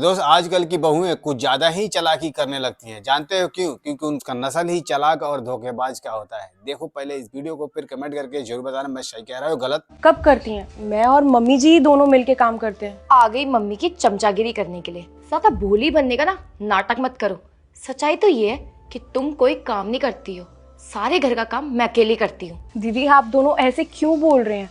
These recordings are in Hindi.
दोस्त आजकल की बहुएं कुछ ज्यादा ही चालाकी करने लगती हैं। जानते हो क्यों? क्योंकि उनका नस्ल ही चालाक और धोखेबाज का होता है। देखो पहले इस वीडियो को, फिर कमेंट करके जरूर बताना मैं सही कह रहा हूँ गलत। कब करती हैं? मैं और मम्मी जी दोनों मिलके काम करते हैं। आ गई मम्मी की चमचागिरी करने के लिए। ज्यादा भोली बनने का ना नाटक मत करो। सच्चाई तो ये है कि तुम कोई काम नहीं करती हो, सारे घर का काम मैं अकेली करती हूँ। दीदी आप दोनों ऐसे क्यों बोल रहे हैं?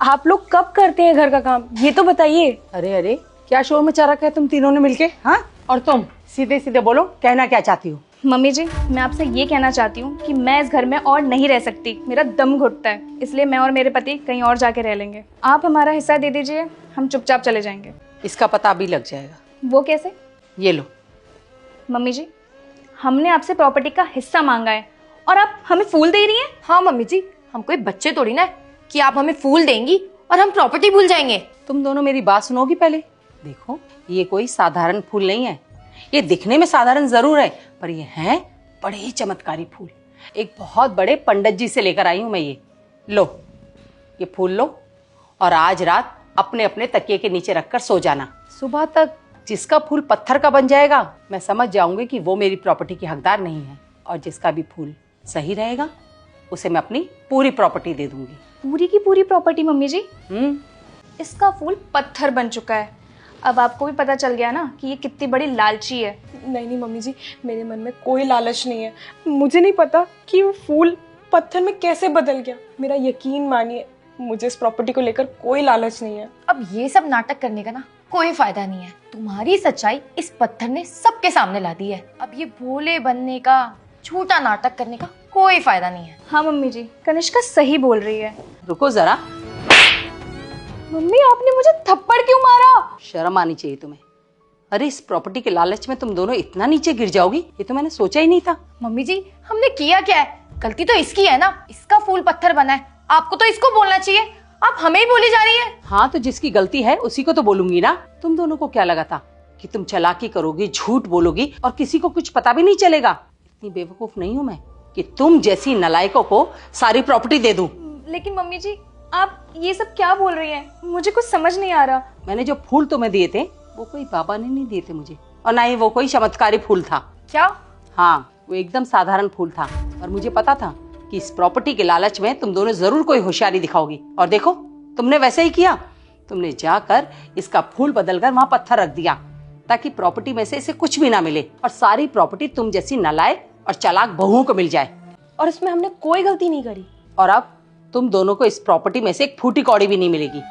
आप लोग कब करते हैं घर का काम, ये तो बताइए। अरे अरे क्या शोर मचा रखा है तुम तीनों ने मिलके? हाँ, और तुम सीधे सीधे बोलो, कहना क्या चाहती हो? मम्मी जी, मैं आपसे ये कहना चाहती हूँ कि मैं इस घर में और नहीं रह सकती। मेरा दम घुटता है, इसलिए मैं और मेरे पति कहीं और जाके रह लेंगे। आप हमारा हिस्सा दे दीजिए, हम चुपचाप चले जाएंगे। इसका पता अभी लग जाएगा। वो कैसे? ये लो। मम्मी जी, हमने आपसे प्रॉपर्टी का हिस्सा मांगा है और आप हमें फूल दे रही हैं। हाँ मम्मी जी, हम कोई बच्चे थोड़ी ना है कि आप हमें फूल देंगी और हम प्रॉपर्टी भूल जाएंगे। तुम दोनों मेरी बात सुनोगी पहले? देखो, ये कोई साधारण फूल नहीं है। ये दिखने में साधारण जरूर है, पर ये हैं बड़े ही चमत्कारी फूल। एक बहुत बड़े पंडित जी से लेकर आई हूं मैं। ये लो, ये फूल लो और आज रात अपने अपने तकिए के नीचे रखकर सो जाना। सुबह तक जिसका फूल पत्थर का बन जाएगा, मैं समझ जाऊंगी कि वो मेरी प्रॉपर्टी की हकदार नहीं है, और जिसका भी फूल सही रहेगा उसे मैं अपनी पूरी प्रॉपर्टी दे दूंगी। पूरी की पूरी प्रॉपर्टी? मम्मी जी, इसका फूल पत्थर बन चुका है। अब आपको भी पता चल गया ना कि ये कितनी बड़ी लालची है। नहीं मम्मी जी, मेरे मन में कोई लालच नहीं है। मुझे नहीं पता कि वो फूल पत्थर में कैसे बदल गया। मेरा यकीन मानिए, मुझे इस प्रॉपर्टी को लेकर कोई लालच नहीं है। अब ये सब नाटक करने का ना कोई फायदा नहीं है। तुम्हारी सच्चाई इस पत्थर ने सबके सामने ला दी है। अब ये भोले बनने का, झूठा नाटक करने का कोई फायदा नहीं है। हाँ मम्मी जी, कनिष्का सही बोल रही है। रुको जरा। मम्मी, आपने मुझे थप्पड़ क्यों मारा? शर्म आनी चाहिए तुम्हें। अरे इस प्रॉपर्टी के लालच में तुम दोनों इतना नीचे गिर जाओगी, ये तो मैंने सोचा ही नहीं था। मम्मी जी, हमने किया क्या है? गलती तो इसकी है ना, इसका फूल पत्थर बना है। आपको तो इसको बोलना चाहिए, आप हमें ही बोली जा रही है। हाँ, तो जिसकी गलती है उसी को तो बोलूंगी ना। तुम दोनों को क्या लगा था कि तुम चालाकी करोगी, झूठ बोलोगी और किसी को कुछ पता भी नहीं चलेगा? इतनी बेवकूफ नहीं हूं मैं कि तुम जैसी नालायकों को सारी प्रॉपर्टी दे दूं। लेकिन मम्मी जी, आप ये सब क्या बोल रही हैं? मुझे कुछ समझ नहीं आ रहा। मैंने जो फूल तुम्हें दिए थे वो कोई बाबा ने नहीं दिए थे मुझे, और ना ही वो कोई चमत्कारी फूल था। क्या? हाँ, वो एकदम साधारण फूल था, और मुझे पता था कि इस प्रॉपर्टी के लालच में तुम दोनों जरूर कोई होशियारी दिखाओगी। और देखो, तुमने वैसे ही किया। तुमने जाकर इसका फूल बदलकर वहां पत्थर रख दिया ताकि प्रॉपर्टी में से इसे कुछ भी ना मिले, और सारी प्रॉपर्टी तुम जैसी नालायक और चालाक बहुओं को मिल जाए। और इसमें हमने कोई गलती नहीं करी। और अब तुम दोनों को इस प्रॉपर्टी में से एक फूटी कौड़ी भी नहीं मिलेगी।